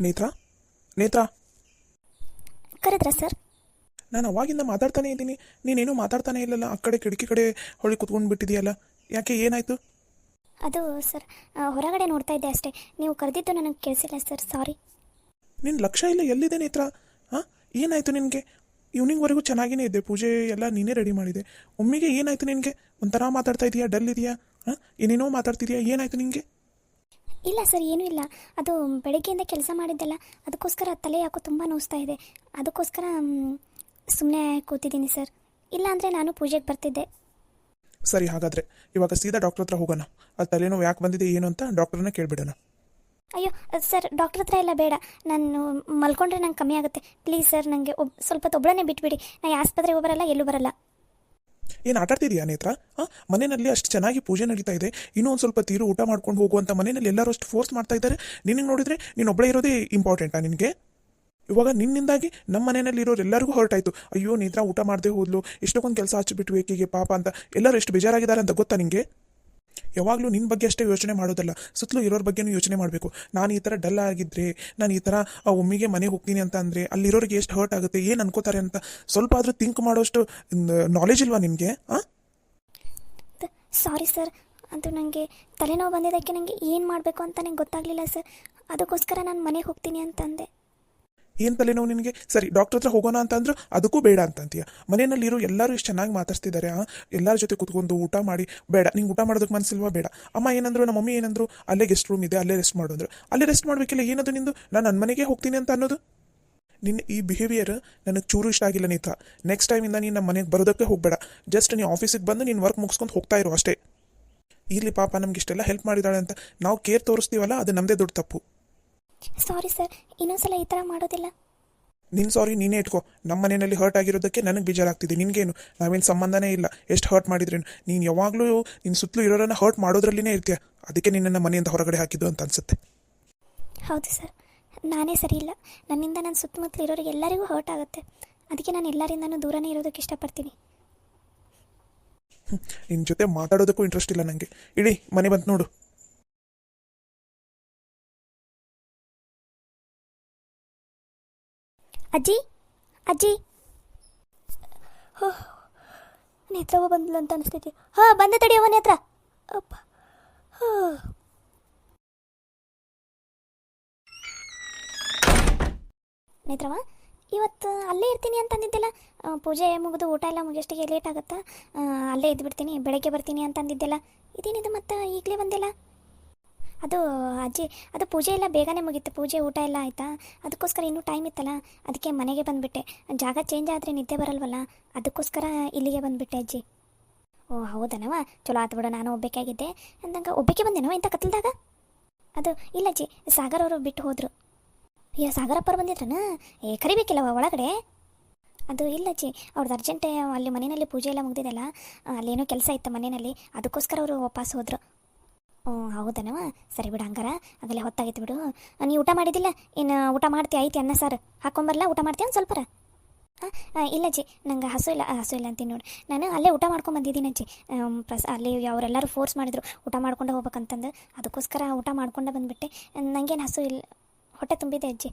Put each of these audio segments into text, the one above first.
Netra, Netra, ಕರೆದ್ರಾ sir? ನಾನು ಅವಾಗಿಂದ ಮಾತಾಡ್ತಾನೆ ಇದ್ದೀನಿ, ನೀನೇನು ಮಾತಾಡ್ತಾನೆ ಇಲ್ಲಲ್ಲ. ಆ ಕಡೆ ಕಿಟಕಿ ಕಡೆ ಹೊಳಿ ಕುತ್ಕೊಂಡು ಬಿಟ್ಟಿದೆಯಲ್ಲ, ಯಾಕೆ, ಏನಾಯಿತು? ಅದು ಸರ್, ಹೊರಗಡೆ ನೋಡ್ತಾ ಇದ್ದೆ ಅಷ್ಟೇ. ನೀವು ಕರೆದಿದ್ದು ನನಗೆ ಕೇಳಿಸಿಲ್ಲ ಸರ್, ಸಾರಿ. ನಿನ್ನ ಲಕ್ಷ್ಯ ಇಲ್ಲ ಎಲ್ಲಿದೆ ನೇತ್ರಾ? ಹಾಂ, ಏನಾಯಿತು ನಿನಗೆ? ಈವ್ನಿಂಗ್ವರೆಗೂ ಚೆನ್ನಾಗಿಯೇ ಇದ್ದೆ, ಪೂಜೆ ಎಲ್ಲ ನೀನೇ ರೆಡಿ ಮಾಡಿದೆ. ಒಮ್ಮೆಗೆ ಏನಾಯಿತು ನಿನಗೆ? ಒಂಥರ ಮಾತಾಡ್ತಾ ಇದೆಯಾ, ಡಲ್ ಇದೆಯಾ? ಹಾಂ, ಏನೇನೋ ಮಾತಾಡ್ತಿದ್ಯಾ, ಏನಾಯಿತು ನಿನಗೆ? ಇಲ್ಲ ಸರ್, ಏನೂ ಇಲ್ಲ. ಅದು ಬೆಳಗ್ಗೆಯಿಂದ ಕೆಲಸ ಮಾಡಿದ್ದೆಲ್ಲ, ಅದಕ್ಕೋಸ್ಕರ ತಲೆ ಯಾಕೋ ತುಂಬ ನೋಸ್ತಾ ಇದೆ. ಅದಕ್ಕೋಸ್ಕರ ಸುಮ್ಮನೆ ಕೂತಿದ್ದೀನಿ ಸರ್. ಇಲ್ಲ ಅಂದರೆ ನಾನು ಪೂಜೆಗೆ ಬರ್ತಿದ್ದೆ. ಸರಿ, ಹಾಗಾದರೆ ಇವಾಗ ಸೀದಾ ಡಾಕ್ಟ್ರ್ ಹತ್ರ ಹೋಗೋಣ. ಅದು ತಲೆನೋವು ಯಾಕೆ ಬಂದಿದೆ ಏನು ಅಂತ ಡಾಕ್ಟ್ರನ್ನ ಕೇಳಿಬಿಡೋಣ. ಅಯ್ಯೋ ಸರ್, ಡಾಕ್ಟ್ರ್ ಹತ್ರ ಎಲ್ಲ ಬೇಡ. ನಾನು ಮಲ್ಕೊಂಡ್ರೆ ನಂಗೆ ಕಮ್ಮಿ ಆಗುತ್ತೆ. ಪ್ಲೀಸ್ ಸರ್, ನನಗೆ ಸ್ವಲ್ಪ ಒಬ್ಬಳನ್ನೇ ಬಿಟ್ಬಿಡಿ. ನಾನು ಆಸ್ಪತ್ರೆಗೆ ಬರಲ್ಲ, ಎಲ್ಲೂ ಬರಲ್ಲ. ಏನು ಆಟಾಡ್ತಿದೆಯಾ ನೇತ್ರ? ಹಾಂ, ಮನೆಯಲ್ಲಿ ಅಷ್ಟು ಚೆನ್ನಾಗಿ ಪೂಜೆ ನಡೀತಾ ಇದೆ, ಇನ್ನೂ ಒಂದು ಸ್ವಲ್ಪ ತೀರು ಊಟ ಮಾಡ್ಕೊಂಡು ಹೋಗುವಂಥ ಮನೆಯಲ್ಲಿ ಎಲ್ಲರೂ ಅಷ್ಟು ಫೋರ್ಸ್ ಮಾಡ್ತಾ ಇದ್ದಾರೆ. ನಿನಗೆ ನೋಡಿದರೆ ನೀನು ಒಬ್ಬಳೇ ಇರೋದೇ ಇಂಪಾರ್ಟೆಂಟಾ ನಿನಗೆ? ಇವಾಗ ನಿನ್ನಿಂದಾಗಿ ನಮ್ಮ ಮನೆಯಲ್ಲಿ ಇರೋರು ಎಲ್ಲರಿಗೂ ಹೊರ್ಟ್ ಆಯಿತು. ಅಯ್ಯೋ ನೇತ್ರ ಊಟ ಮಾಡದೆ ಹೋದ್ಲು, ಎಷ್ಟೊಂದು ಕೆಲಸ ಹಚ್ಚಿಬಿಟ್ಟು ಏಕೆಗೆ ಪಾಪ ಅಂತ ಎಲ್ಲರೂ ಎಷ್ಟು ಬೇಜಾರಾಗಿದ್ದಾರೆ ಅಂತ ಗೊತ್ತಾ ನಿಮಗೆ? ಯಾವಾಗಲೂ ನಿನ್ನ ಬಗ್ಗೆ ಅಷ್ಟೇ ಯೋಚನೆ ಮಾಡೋದಲ್ಲ, ಸುತ್ತಲೂ ಇರೋರ ಬಗ್ಗೆನೂ ಯೋಚನೆ ಮಾಡಬೇಕು. ನಾನು ಈ ಥರ ಡಲ್ ಆಗಿದ್ದರೆ, ನಾನು ಈ ಥರ ಒಮ್ಮಿಗೆ ಮನೆಗೆ ಹೋಗ್ತೀನಿ ಅಂತ ಅಂದರೆ ಅಲ್ಲಿರೋರಿಗೆ ಎಷ್ಟು ಹರ್ಟ್ ಆಗುತ್ತೆ, ಏನು ಅನ್ಕೋತಾರೆ ಅಂತ ಸ್ವಲ್ಪ ಆದರೂ ಥಿಂಕ್ ಮಾಡೋಷ್ಟು ನಾಲೆಜ್ ಇಲ್ವಾ ನಿನಗೆ? ಹಾಂ, ಸಾರಿ ಸರ್, ಅದು ನನಗೆ ತಲೆನೋವು ಬಂದಿದ್ದಕ್ಕೆ ನನಗೆ ಏನು ಮಾಡಬೇಕು ಅಂತ ನನಗೆ ಗೊತ್ತಾಗಲಿಲ್ಲ ಸರ್. ಅದಕ್ಕೋಸ್ಕರ ನಾನು ಮನೆಗೆ ಹೋಗ್ತೀನಿ ಅಂತಂದೆ. ಏನು ತಲೆನೋವು ನಿನಗೆ? ಸರಿ, ಡಾಕ್ಟರ್ ಹತ್ರ ಹೋಗೋಣ ಅಂತಂದ್ರು ಅದಕ್ಕೂ ಬೇಡ ಅಂತಂತೀಯ. ಮನೆಯಲ್ಲಿರೋ ಎಲ್ಲರೂ ಎಷ್ಟು ಚೆನ್ನಾಗಿ ಮಾತಾಡ್ತಿದ್ದಾರೆ, ಎಲ್ಲರ ಜೊತೆ ಕುತ್ಕೊಂಡು ಊಟ ಮಾಡಿ. ಬೇಡ, ನಿಂಗೆ ಊಟ ಮಾಡೋದಕ್ಕೆ ಮನಸ್ಸಿಲ್ವಾ? ಬೇಡ. ಅಮ್ಮ ಏನಂದ್ರು, ನಮ್ಮ ಮಮ್ಮಿ ಏನಂದ್ರು, ಅಲ್ಲೇ ಗೆಸ್ಟ್ ರೂಮ್ ಇದೆ, ಅಲ್ಲೇ ರೆಸ್ಟ್ ಮಾಡಿದ್ರು. ಅಲ್ಲೇ ರೆಸ್ಟ್ ಮಾಡಬೇಕಿಲ್ಲ, ಏನದು ನಿಂದು ನಾನು ನನ್ನ ಮನೆಗೆ ಹೋಗ್ತೀನಿ ಅಂತ ಅನ್ನೋದು? ನಿನ್ನ ಈ ಬಿಹೇವಿಯರ್ ನನಗೆ ಚೂರು ಇಷ್ಟ ಆಗಿಲ್ಲ ನೇತ್ರ. ನೆಕ್ಸ್ಟ್ ಟೈಮಿಂದ ನೀನು ನಮ್ಮ ಮನೆಗೆ ಬರೋದಕ್ಕೆ ಹೋಗಬೇಡ. ಜಸ್ಟ್ ನೀವು ಆಫೀಸಿಗೆ ಬಂದು ನೀನು ವರ್ಕ್ ಮುಗಿಸ್ಕೊಂಡು ಹೋಗ್ತಾ ಇರೋ ಅಷ್ಟೇ. ಇಲ್ಲಿ ಪಾಪ ನಮ್ಗೆ ಇಷ್ಟೆಲ್ಲ ಹೆಲ್ಪ್ ಮಾಡಿದಾಳೆ ಅಂತ ನಾವು ಕೇರ್ ತೋರಿಸ್ತೀವಲ್ಲ, ಅದು ನಮ್ಮದೇ ದೊಡ್ಡ ತಪ್ಪು. ಸಾರಿ ಸರ್, ಇನ್ನೊಂದ್ಸಲ ಈ ಥರ ಮಾಡೋದಿಲ್ಲ. ನಿನ್ನ ಸಾರಿ ನೀನೇ ಇಟ್ಕೋ. ನಮ್ಮ ಮನೆಯಲ್ಲಿ ಹರ್ಟ್ ಆಗಿರೋದಕ್ಕೆ ನನಗೆ ಬೇಜಾರಾಗ್ತಿದೆ, ನಿನಗೇನು? ನಾವೇನು ಸಂಬಂಧನೇ ಇಲ್ಲ. ಎಷ್ಟು ಹರ್ಟ್ ಮಾಡಿದ್ರೇನು, ನೀನು ಯಾವಾಗಲೂ ನಿನ್ನ ಸುತ್ತಲೂ ಇರೋರನ್ನ ಹರ್ಟ್ ಮಾಡೋದ್ರಲ್ಲಿನೇ ಇರ್ತೀಯ. ಅದಕ್ಕೆ ನಿನ್ನನ್ನು ಮನೆಯಿಂದ ಹೊರಗಡೆ ಹಾಕಿದ್ದು ಅಂತ ಅನ್ಸುತ್ತೆ. ಹೌದು ಸರ್, ನಾನೇ ಸರಿ ಇಲ್ಲ. ನನ್ನಿಂದ ನನ್ನ ಸುತ್ತಮುತ್ತಲು ಇರೋರಿಗೆ ಎಲ್ಲರಿಗೂ ಹರ್ಟ್ ಆಗುತ್ತೆ. ಅದಕ್ಕೆ ನಾನು ಎಲ್ಲರಿಂದನೂ ದೂರನೇ ಇರೋದಕ್ಕೆ ಇಷ್ಟಪಡ್ತೀನಿ. ನಿನ್ನ ಜೊತೆ ಮಾತಾಡೋದಕ್ಕೂ ಇಂಟ್ರೆಸ್ಟ್ ಇಲ್ಲ ನನಗೆ. ಇಡೀ ಮನೆ ಬಂತು ನೋಡು. ಅಜ್ಜಿ, ಅಜ್ಜಿ, ನೇತ್ರವ ಬಂದಿಲ್ಲ ಅಂತ ಅನಿಸ್ತೈತಿ. ಹಾಂ, ಬಂದ ತಡಿಯವ ನೇತ್ರ. ಅಪ್ಪ, ನೇತ್ರವ, ಇವತ್ತು ಅಲ್ಲೇ ಇರ್ತೀನಿ ಅಂತಂದಿದ್ದೆಲ್ಲ. ಪೂಜೆ ಮುಗಿದು ಊಟ ಎಲ್ಲ ಮುಗಿಯಷ್ಟಿಗೆ ಲೇಟ್ ಆಗುತ್ತಾ, ಅಲ್ಲೇ ಇದ್ದುಬಿಡ್ತೀನಿ, ಬೆಳಗ್ಗೆ ಬರ್ತೀನಿ ಅಂತಂದಿದ್ದೆಲ್ಲ. ಇದೇನಿದು ಮತ್ತೆ ಈಗಲೇ ಬಂದಿಲ್ಲ? ಅದು ಅಜ್ಜಿ, ಅದು ಪೂಜೆ ಎಲ್ಲ ಬೇಗನೆ ಮುಗೀತು. ಪೂಜೆ ಊಟ ಎಲ್ಲ ಆಯಿತಾ, ಅದಕ್ಕೋಸ್ಕರ ಇನ್ನೂ ಟೈಮ್ ಇತ್ತಲ್ಲ, ಅದಕ್ಕೆ ಮನೆಗೆ ಬಂದುಬಿಟ್ಟೆ. ಜಾಗ ಚೇಂಜ್ ಆದರೆ ನಿದ್ದೆ ಬರಲ್ವಲ್ಲ, ಅದಕ್ಕೋಸ್ಕರ ಇಲ್ಲಿಗೆ ಬಂದುಬಿಟ್ಟೆ ಅಜ್ಜಿ. ಓ ಹೌದನವ, ಚಲೋ ಆತು ಬಿಡು. ನಾನು ಒಬ್ಬಾಗಿದ್ದೆ ಅಂದಂಗೆ ಒಬ್ಬಕ್ಕೆ ಬಂದೇನವ ಇಂಥ ಕತ್ಲದಾಗ. ಅದು ಇಲ್ಲ ಅಜ್ಜಿ, ಸಾಗರ್ ಅವರು ಬಿಟ್ಟು ಹೋದರು. ಅಯ್ಯೋ, ಸಾಗರಪ್ಪರು ಬಂದಿದ್ರನ? ಕರಿಬೇಕಿಲ್ಲವ ಒಳಗಡೆ? ಅದು ಇಲ್ಲ ಅಜ್ಜಿ, ಅವ್ರದ್ದು ಅರ್ಜೆಂಟೇ. ಅಲ್ಲಿ ಮನೆಯಲ್ಲಿ ಪೂಜೆ ಎಲ್ಲ ಮುಗ್ದಿದ್ದೆಲ್ಲ, ಅಲ್ಲೇನೋ ಕೆಲಸ ಇತ್ತು ಮನೆಯಲ್ಲಿ, ಅದಕ್ಕೋಸ್ಕರ ಅವರು ವಾಪಸ್ ಹೋದರು. ಓ ಹೌದನವ, ಸರಿ ಬಿಡು. ಹಂಗಾರ ಆಗಲೇ ಹೊತ್ತಾಗಿತ್ತು ಬಿಡು. ನೀವು ಊಟ ಮಾಡಿದ್ದಿಲ್ಲ, ಇನ್ನು ಊಟ ಮಾಡ್ತೀಯ? ಐತಿ ಅನ್ನ ಸಾರು ಹಾಕೊಂಬರಲ್ಲ, ಊಟ ಮಾಡ್ತೀಯ ಒಂದು ಸ್ವಲ್ಪರ? ಇಲ್ಲ ಅಜ್ಜಿ, ನಂಗೆ ಹಸು ಇಲ್ಲ ಅಂತೀನಿ ನೋಡಿ. ನಾನು ಅಲ್ಲೇ ಊಟ ಮಾಡ್ಕೊಂಬಂದಿದ್ದೀನಿ ಅಜ್ಜಿ. ಅಲ್ಲಿ ಅವರೆಲ್ಲರೂ ಫೋರ್ಸ್ ಮಾಡಿದ್ರು ಊಟ ಮಾಡ್ಕೊಂಡು ಹೋಗ್ಬೇಕಂತಂದು, ಅದಕ್ಕೋಸ್ಕರ ಊಟ ಮಾಡ್ಕೊಂಡೆ ಬಂದುಬಿಟ್ಟೆ. ನನಗೇನು ಹಸು ಇಲ್ಲ, ಹೊಟ್ಟೆ ತುಂಬಿದೆ ಅಜ್ಜಿ.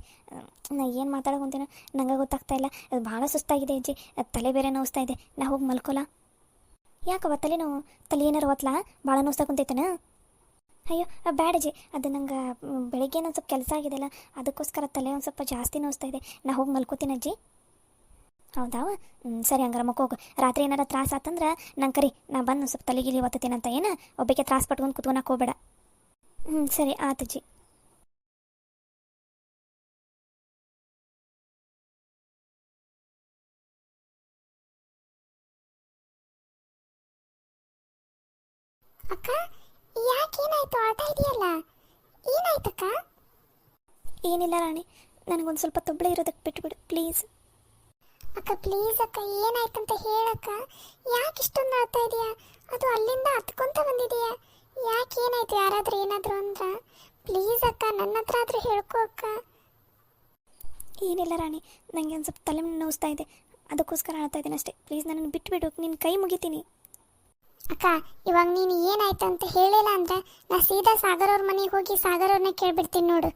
ನಾ ಏನು ಮಾತಾಡೋಂತೀನೋ ನಂಗೆ ಗೊತ್ತಾಗ್ತಾ ಇಲ್ಲ. ಅದು ಭಾಳ ಸುಸ್ತಾಗಿದೆ ಅಜ್ಜಿ, ತಲೆ ಬೇರೆ ನೋಸ್ತಾ ಇದೆ. ನಾ ಹೋಗಿ ಮಲ್ಕೋಲ್ಲ? ಯಾಕವ ತಲೆನೋವು? ತಲೆ ಏನಾರು ಹೊತ್ತಲ ಭಾಳ ನೋಸ್ತಾ ಕುಂತೈತೇನ? ಅಯ್ಯೋ ಬ್ಯಾಡಜ್ಜಿ, ಅದು ನಂಗೆ ಬೆಳಗ್ಗೆ ಒಂದು ಸ್ವಲ್ಪ ಕೆಲಸ ಆಗಿದೆಲ್ಲ, ಅದಕ್ಕೋಸ್ಕರ ತಲೆ ಒಂದು ಸ್ವಲ್ಪ ಜಾಸ್ತಿ ನೋಸ್ತಾ ಇದೆ. ನಾ ಹೋಗಿ ಮಲ್ಕೋತೀನಿ ಅಜ್ಜಿ. ಹೌದಾವ? ಸರಿ, ಹಂಗಾರ ಮಕ್ಕೋಗು. ರಾತ್ರಿ ಏನಾರ ತ್ರಾಸ ಆತಂದ್ರೆ ನಂಗೆ ಕರಿ, ನಾ ಬಂದು ಸ್ವಲ್ಪ ತಲೆಗಿಲಿ ಒತ್ತತೀನಂತ. ಏನು ಒಬ್ಬಕ್ಕೆ ತ್ರಾಸ ಪಟ್ಕೊಂಡು ಕುತ್ಕೊಳಕ್ಕೆ ಹೋಗ್ಬೇಡ. ಸರಿ ಆತಜ್ಜಿ. ಅಕ್ಕ, ಯಾಕೇನಾಯ್ತು? ಆಟ ಇದೆಯಲ್ಲ, ಏನಾಯ್ತಕ್ಕ? ಏನಿಲ್ಲ ರಾಣಿ, ನನಗೊಂದು ಸ್ವಲ್ಪ ತೊಬ್ಬಳೆ ಇರೋದಕ್ಕೆ ಬಿಟ್ಬಿಡು ಪ್ಲೀಸ್. ಅಕ್ಕ ಪ್ಲೀಸ್ ಅಕ್ಕ, ಏನಾಯ್ತಂತ ಹೇಳಕ್ಕ. ಯಾಕೆ ಇಷ್ಟೊಂದು ಆಡ್ತಾ ಇದೆಯಾ? ಅದು ಅಲ್ಲಿಂದ ಹತ್ಕೊಂತ ಬಂದಿದೆಯಾ? ಯಾಕೆ ಏನಾಯ್ತು? ಯಾರಾದರೂ ಏನಾದರೂ ಅಂದ್ರ? ಪ್ಲೀಸ್ ಅಕ್ಕ, ನನ್ನ ಹತ್ರ ಆದರೂ ಹೇಳ್ಕೊ ಅಕ್ಕ. ಏನಿಲ್ಲ ರಾಣಿ, ನನಗೆ ಒಂದು ಸ್ವಲ್ಪ ತಲೆ ನೋಸ್ತಾ ಇದೆ, ಅದಕ್ಕೋಸ್ಕರ ಆಡ್ತಾ ಇದ್ದೀನಿ ಅಷ್ಟೇ. ಪ್ಲೀಸ್ ನನ್ನನ್ನು ಬಿಟ್ಬಿಡು, ನಿನ್ನ ಕೈ ಮುಗಿತೀನಿ. ಅಕ್ಕ, ಇವಾಗ ನೀನು ಏನಾಯ್ತು ಅಂತ ಹೇಳಿಲ್ಲ ಅಂದ್ರೆ ನಾ ಸೀದಾ ಸಾಗರ್ ಅವ್ರ ಮನೆಗೆ ಹೋಗಿ ಸಾಗರ್ ಅವ್ರನ್ನ ಕೇಳ್ಬಿಡ್ತೀನಿ ನೋಡು.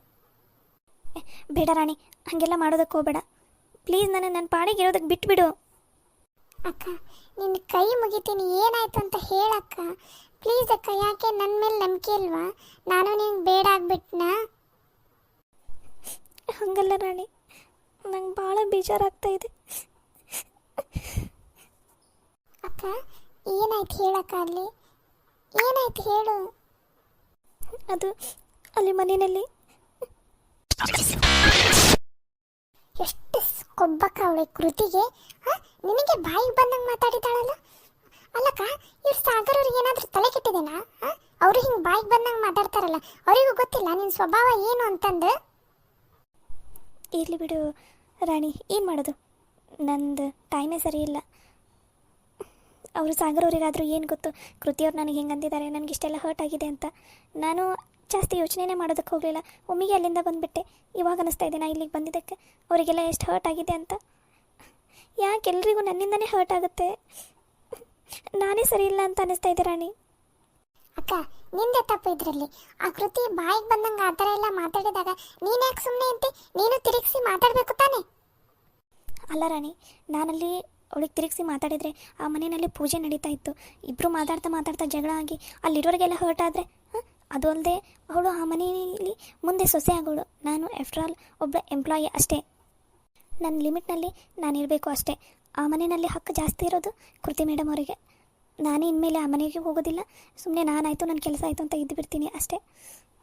ಬೇಡ ರಾಣಿ, ಹಾಗೆಲ್ಲ ಮಾಡೋದಕ್ಕೆ ಹೋಗಬೇಡ. ಪ್ಲೀಸ್ ನನ್ನ ಪಾಡಿಗೆ ಇರೋದಕ್ಕೆ ಬಿಟ್ಬಿಡು. ಅಕ್ಕ ನಿನ್ನ ಕೈ ಮುಗಿತೀನಿ, ಏನಾಯ್ತು ಅಂತ ಹೇಳಕ್ಕ ಪ್ಲೀಸ್ ಅಕ್ಕ. ಯಾಕೆ ನನ್ನ ಮೇಲೆ ನಂಬಿಕೆ ಇಲ್ವಾ? ನಾನು ನಿನ್ಗೆ ಬೇಡ ಆಗ್ಬಿಟ್ನಾ? ಹಂಗಲ್ಲ ರಾಣಿ, ನಂಗೆ ಭಾಳ ಬೇಜಾರಾಗ್ತಾ ಇದೆ. ಅಕ್ಕ ಏನಾಯ್ತು ಹೇಳಕ್ಕ? ಅಲ್ಲಿ ಏನಾಯ್ತು ಹೇಳು. ಅದು ಅಲ್ಲಿ ಮನೆಯಲ್ಲಿ ಎಷ್ಟು ಕೊಬ್ಬಕ್ಕ ಅವಳೆ ಕೃತಿಗೆ. ನಿನಗೆ ಬಾಯಿಗೆ ಬಂದಂಗೆ ಮಾತಾಡಿದಾಳಲ್ಲ. ಅಲ್ಲಕ್ಕ ಇವ್ರು ಸಾಗರ್ ಅವ್ರಿಗೆ ಏನಾದರೂ ತಲೆ ಕೆಟ್ಟಿದೇನಾ? ಅವರು ಹಿಂಗೆ ಬಾಯಿಗೆ ಬಂದಂಗೆ ಮಾತಾಡ್ತಾರಲ್ಲ, ಅವರಿಗೂ ಗೊತ್ತಿಲ್ಲ ನಿನ್ನ ಸ್ವಭಾವ ಏನು ಅಂತಂದು. ಇರಲಿ ಬಿಡು ರಾಣಿ, ಏನು ಮಾಡೋದು, ನಂದು ಟೈಮೇ ಸರಿ ಇಲ್ಲ. ಅವರು ಸಾಗರ್ ಅವರಿಗಾದರೂ ಏನು ಗೊತ್ತು ಕೃತಿಯವ್ರು ನನಗೆ ಹೆಂಗೆ ಅಂದಿದ್ದಾರೆ, ನನಗೆ ಇಷ್ಟೆಲ್ಲ ಹರ್ಟ್ ಆಗಿದೆ ಅಂತ. ನಾನು ಜಾಸ್ತಿ ಯೋಚನೆನೇ ಮಾಡೋದಕ್ಕೆ ಹೋಗಲಿಲ್ಲ, ಒಮ್ಮಿಗೆ ಅಲ್ಲಿಂದ ಬಂದುಬಿಟ್ಟೆ. ಇವಾಗ ಅನ್ನಿಸ್ತಾ ಇದೆ ನಾ ಇಲ್ಲಿಗೆ ಬಂದಿದ್ದಕ್ಕೆ ಅವರಿಗೆಲ್ಲ ಎಷ್ಟು ಹರ್ಟ್ ಆಗಿದೆ ಅಂತ. ಯಾಕೆ ಎಲ್ರಿಗೂ ನನ್ನಿಂದನೇ ಹರ್ಟ್ ಆಗುತ್ತೆ? ನಾನೇ ಸರಿ ಇಲ್ಲ ಅಂತ ಅನ್ನಿಸ್ತಾ ಇದೆ ರಾಣಿ. ಅಕ್ಕ ನಿಂದೆ ತಪ್ಪು ಇದರಲ್ಲಿ. ಆ ಕೃತಿ ಬಾಯಿಗೆ ಬಂದಂಗೆ ಆ ಥರ ಎಲ್ಲ ಮಾತಾಡಿದಾಗ ನೀನು ಯಾಕೆ ಸುಮ್ಮನೆ ಅಂತೆ? ನೀನು ತಿರುಗಿಸಿ ಮಾತಾಡಬೇಕು ತಾನೆ. ಅಲ್ಲ ರಾಣಿ, ನಾನಲ್ಲಿ ಅವಳಿಗೆ ತಿರುಗಿಸಿ ಮಾತಾಡಿದರೆ ಆ ಮನೆಯಲ್ಲಿ ಪೂಜೆ ನಡೀತಾ ಇತ್ತು. ಇಬ್ಬರು ಮಾತಾಡ್ತಾ ಜಗಳ ಆಗಿ ಅಲ್ಲಿರೋರಿಗೆಲ್ಲ ಹರ್ಟ್ ಆದರೆ ಅದು ಅಲ್ಲದೆ ಅವಳು ಆ ಮನೆಯಲ್ಲಿ ಮುಂದೆ ಸೊಸೆ ಆಗೋಳು. ನಾನು ಆಫ್ಟರ್ ಆಲ್ ಒಬ್ಬ ಎಂಪ್ಲಾಯಿ ಅಷ್ಟೇ. ನನ್ನ ಲಿಮಿಟ್ನಲ್ಲಿ ನಾನು ಇರಬೇಕು ಅಷ್ಟೇ. ಆ ಮನೆಯಲ್ಲಿ ಹಕ್ಕು ಜಾಸ್ತಿ ಇರೋದು ಕೃತಿ ಮೇಡಮ್ ಅವರಿಗೆ. ನಾನೇ ಇನ್ಮೇಲೆ ಆ ಮನೆಗೆ ಹೋಗೋದಿಲ್ಲ. ಸುಮ್ಮನೆ ನಾನಾಯಿತು ನನ್ನ ಕೆಲಸ ಆಯಿತು ಅಂತ ಇದ್ದು ಬಿಡ್ತೀನಿ ಅಷ್ಟೇ.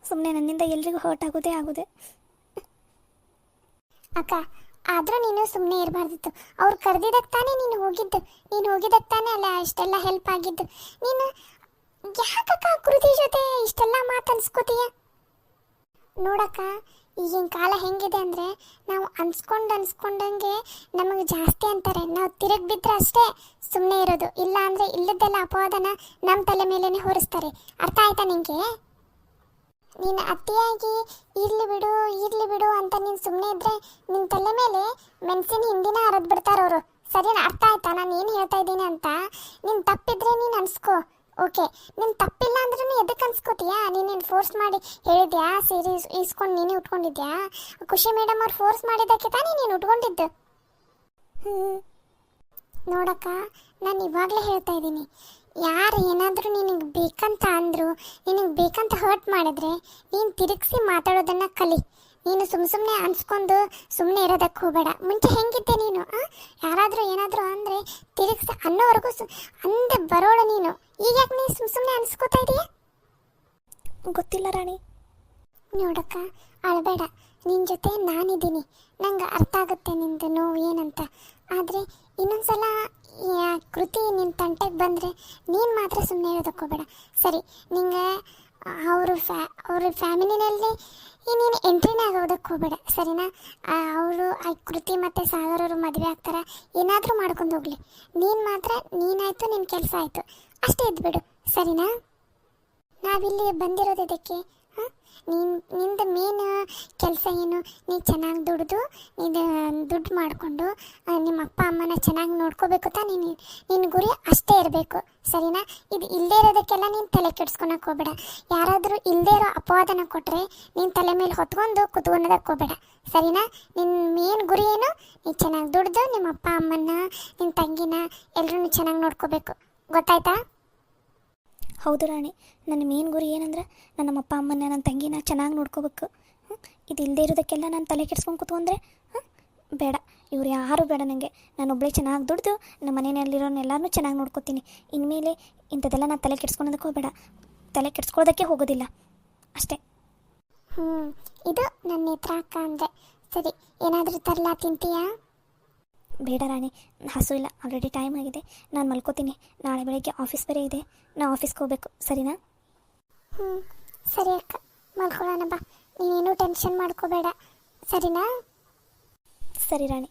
ಸುಮ್ಮನೆ ನನ್ನಿಂದ ಎಲ್ರಿಗೂ ಹರ್ಟ್ ಆಗೋದೇ. ಅಕ್ಕ ಆದರೂ ನೀನು ಸುಮ್ಮನೆ ಇರಬಾರ್ದಿತ್ತು. ಅವ್ರು ಕರೆದಿದ್ದಕ್ಕೆ ತಾನೇ ನೀನು ಹೋಗಿದ್ದು. ನೀನು ಹೋಗಿದ್ದಕ್ಕೆ ತಾನೇ ಅಲ್ಲ ಇಷ್ಟೆಲ್ಲ ಹೆಲ್ಪ್ ಆಗಿದ್ದು. ನೀನು ಯಾಕಕ್ಕ ಕೃತಿ ಜೊತೆ ಇಷ್ಟೆಲ್ಲ ಮಾತನ್ಸ್ಕೋತೀಯ? ನೋಡಕ್ಕ, ಈಗಿನ ಕಾಲ ಹೆಂಗಿದೆ ಅಂದರೆ ನಾವು ಅನ್ಸ್ಕೊಂಡಂಗೆ ನಮಗೆ ಜಾಸ್ತಿ ಅಂತಾರೆ. ನಾವು ತಿರುಗಿ ಬಿದ್ದರೆ ಅಷ್ಟೇ ಸುಮ್ಮನೆ ಇರೋದು, ಇಲ್ಲ ಅಂದರೆ ಇಲ್ಲದ್ದೆಲ್ಲ ಅಪವಾದನ ನಮ್ಮ ತಲೆ ಮೇಲೇ ಹೊರಿಸ್ತಾರೆ. ಅರ್ಥ ಆಯ್ತಾ ನಿನಗೆ? ನೀನು ಅತಿಯಾಗಿ ಇರಲಿ ಬಿಡು ಅಂತ ನೀನು ಸುಮ್ಮನೆ ಇದ್ದರೆ ನಿನ್ನ ತಲೆ ಮೇಲೆ ಮೆಣಸಿನ ಹಿಂದಿನ ಹರಿದು ಬಿಡ್ತಾರವರು. ಸರಿನಾ? ಅರ್ಥ ಆಯ್ತಾ ನಾನು ಏನು ಹೇಳ್ತಾ ಇದ್ದೀನಿ ಅಂತ? ನೀನು ತಪ್ಪಿದ್ರೆ ನೀನು ಅನ್ಸ್ಕೋ, ಓಕೆ. ನೀನು ತಪ್ಪಿಲ್ಲ ಅಂದ್ರೂ ಎದಕ್ಕೆ ಅನ್ಸ್ಕೋತೀಯಾ? ನೀನೇನು ಫೋರ್ಸ್ ಮಾಡಿ ಹೇಳಿದ್ಯಾ? ಸೀರೆ ಇಸ್ಕೊಂಡು ನೀನೇ ಉಟ್ಕೊಂಡಿದ್ಯಾ? ಖುಷಿ ಮೇಡಮ್ ಅವ್ರು ಫೋರ್ಸ್ ಮಾಡಿದ್ದಕ್ಕೆ ತಾನೇ ನೀನು ಉಟ್ಕೊಂಡಿದ್ದು. ನೋಡಕ್ಕ, ನಾನು ಇವಾಗಲೇ ಹೇಳ್ತಾ ಇದ್ದೀನಿ, ಯಾರು ಏನಾದರೂ ನಿನಗೆ ಬೇಕಂತ ಅಂದರು, ನಿನಗೆ ಬೇಕಂತ ಹರ್ಟ್ ಮಾಡಿದ್ರೆ ನೀನು ತಿರುಗಿಸಿ ಮಾತಾಡೋದನ್ನು ಕಲಿ. ನೀನು ಸುಮ್ಮನೆ ಅನ್ಸ್ಕೊಂಡು ಸುಮ್ಮನೆ ಇರೋದಕ್ಕೆ ಹೋಗಬೇಡ. ಮುಂಚೆ ಹೆಂಗಿದ್ದೆ ನೀನು? ಯಾರಾದರೂ ಏನಾದರೂ ಅಂದರೆ ತಿರುಗಿಸಿ ಅನ್ನೋವರೆಗೂ ಅಂದೆ ಬರೋಳು ನೀನು. ಈಗ ಯಾಕೆ ನೀನು ಸುಮ್ಮನೆ ಅನ್ಸ್ಕೋತಾ ಇದೀಯ? ಗೊತ್ತಿಲ್ಲ ರಾಣಿ. ನೋಡಕ್ಕ, ಅಳಬೇಡ. ನಿನ್ನ ಜೊತೆ ನಾನಿದ್ದೀನಿ. ನಂಗೆ ಅರ್ಥ ಆಗುತ್ತೆ ನಿಂದು ನೋವು ಏನಂತ. ಆದರೆ ಇನ್ನೊಂದ್ಸಲ ಕೃತಿ ನಿನ್ನ ತಂಟೆಗೆ ಬಂದರೆ ನೀನು ಮಾತ್ರ ಸುಮ್ಮನೆ ಇರೋದಕ್ಕೆ ಹೋಗಬೇಡ. ಸರಿ, ನಿಂಗೆ ಅವ್ರ ಫ್ಯಾಮಿಲಿನಲ್ಲಿ ನೀನು ಎಂಟ್ರಿನೇ ಆಗೋದಕ್ಕೆ ಹೋಗಬೇಡ, ಸರಿನಾ? ಅವರು ಆ ಕೃತಿ ಮತ್ತು ಸಾಗರ್ ಅವರು ಮದುವೆ ಆಗ್ತಾರೆ, ಏನಾದರೂ ಮಾಡ್ಕೊಂಡು ಹೋಗಲಿ. ನೀನು ಮಾತ್ರ ನೀನಾಯಿತು, ನಿನ್ನ ಕೆಲಸ ಆಯಿತು ಅಷ್ಟೇ ಇದ್ಬಿಡು, ಸರಿನಾ? ನಾವಿಲ್ಲಿ ಬಂದಿರೋದು ಇದಕ್ಕೆ. ನಿಂದು ಮೇನ್ ಕೆಲಸ ಏನು? ನೀನು ಚೆನ್ನಾಗಿ ದುಡ್ದು ನೀನು ದುಡ್ಡು ಮಾಡಿಕೊಂಡು ನಿಮ್ಮ ಅಪ್ಪ ಅಮ್ಮನ ಚೆನ್ನಾಗಿ ನೋಡ್ಕೋಬೇಕು ತಾನೇ. ನಿನ್ನ ಗುರಿ ಅಷ್ಟೇ ಇರಬೇಕು, ಸರಿನಾ? ಇದು ಇಲ್ಲದೇ ಇರೋದಕ್ಕೆಲ್ಲ ನೀನು ತಲೆ ಕೆಡ್ಸ್ಕೊಳಕ್ಕೆ ಹೋಗಬೇಡ. ಯಾರಾದರೂ ಇಲ್ಲದೇ ಇರೋ ಅಪವಾದನ ಕೊಟ್ಟರೆ ನೀನು ತಲೆ ಮೇಲೆ ಹೊತ್ಕೊಂಡು ಕುತ್ಕೊಳೋದಕ್ಕೆ ಹೋಗಬೇಡ, ಸರಿನಾ? ನಿನ್ನ ಮೇನ್ ಗುರಿ ಏನು? ನೀನು ಚೆನ್ನಾಗಿ ದುಡ್ದು ನಿಮ್ಮ ಅಪ್ಪ ಅಮ್ಮನ, ನಿನ್ನ ತಂಗಿನ ಎಲ್ಲರೂ ಚೆನ್ನಾಗಿ ನೋಡ್ಕೋಬೇಕು, ಗೊತ್ತಾಯ್ತಾ? ಹೌದು ರಾಣಿ, ನನ್ನ ಮೇನ್ ಗುರಿ ಏನಂದ್ರೆ ನನ್ನ ಅಪ್ಪ ಅಮ್ಮನ, ನನ್ನ ತಂಗಿನ ಚೆನ್ನಾಗಿ ನೋಡ್ಕೋಬೇಕು. ಇದು ಇಲ್ಲದೆ ಇರೋದಕ್ಕೆಲ್ಲ ನಾನು ತಲೆ ಕೆಡ್ಸ್ಕೊಂಡು ಕೂತ್ಕೊಂಡ್ರೆ ಬೇಡ. ಇವ್ರು ಯಾರೂ ಬೇಡ ನನಗೆ. ನಾನೊಬ್ಬಳೇ ಚೆನ್ನಾಗಿ ದುಡ್ದು ನಮ್ಮ ಮನೆಯಲ್ಲಿರೋನೆಲ್ಲರೂ ಚೆನ್ನಾಗಿ ನೋಡ್ಕೋತೀನಿ. ಇನ್ಮೇಲೆ ಇಂಥದ್ದೆಲ್ಲ ನಾನು ತಲೆ ಕೆಡ್ಸ್ಕೊಳೋದಕ್ಕೆ ಹೋಗಬೇಡ. ತಲೆ ಕೆಡ್ಸ್ಕೊಳ್ಳೋದಕ್ಕೆ ಹೋಗೋದಿಲ್ಲ ಅಷ್ಟೇ. ಇದು ನನ್ನ ನೇತ್ರ ಅಕ್ಕ ಅಂದರೆ. ಸರಿ, ಏನಾದರೂ ತರಲಾ? ತಿಂತೀಯಾ? ಬೇಡ ರಾಣಿ, ಹಸು ಇಲ್ಲ, ಆಲ್ರೆಡಿ ಟೈಮ್ ಆಗಿದೆ, ನಾನು ಮಲ್ಕೋತೀನಿ. ನಾಳೆ ಬೆಳಗ್ಗೆ ಆಫೀಸ್ ಬೇರೆ ಇದೆ, ನಾನು ಆಫೀಸ್ಗೆ ಹೋಗಬೇಕು, ಸರಿನಾ? ಸರಿ ಅಕ್ಕ, ಮಲ್ಕೊಳ್ಳೋಣ ಬಾ. ನೀನೇನು ಟೆನ್ಷನ್ ಮಾಡ್ಕೋಬೇಡ, ಸರಿನಾ? ಸರಿ ರಾಣಿ.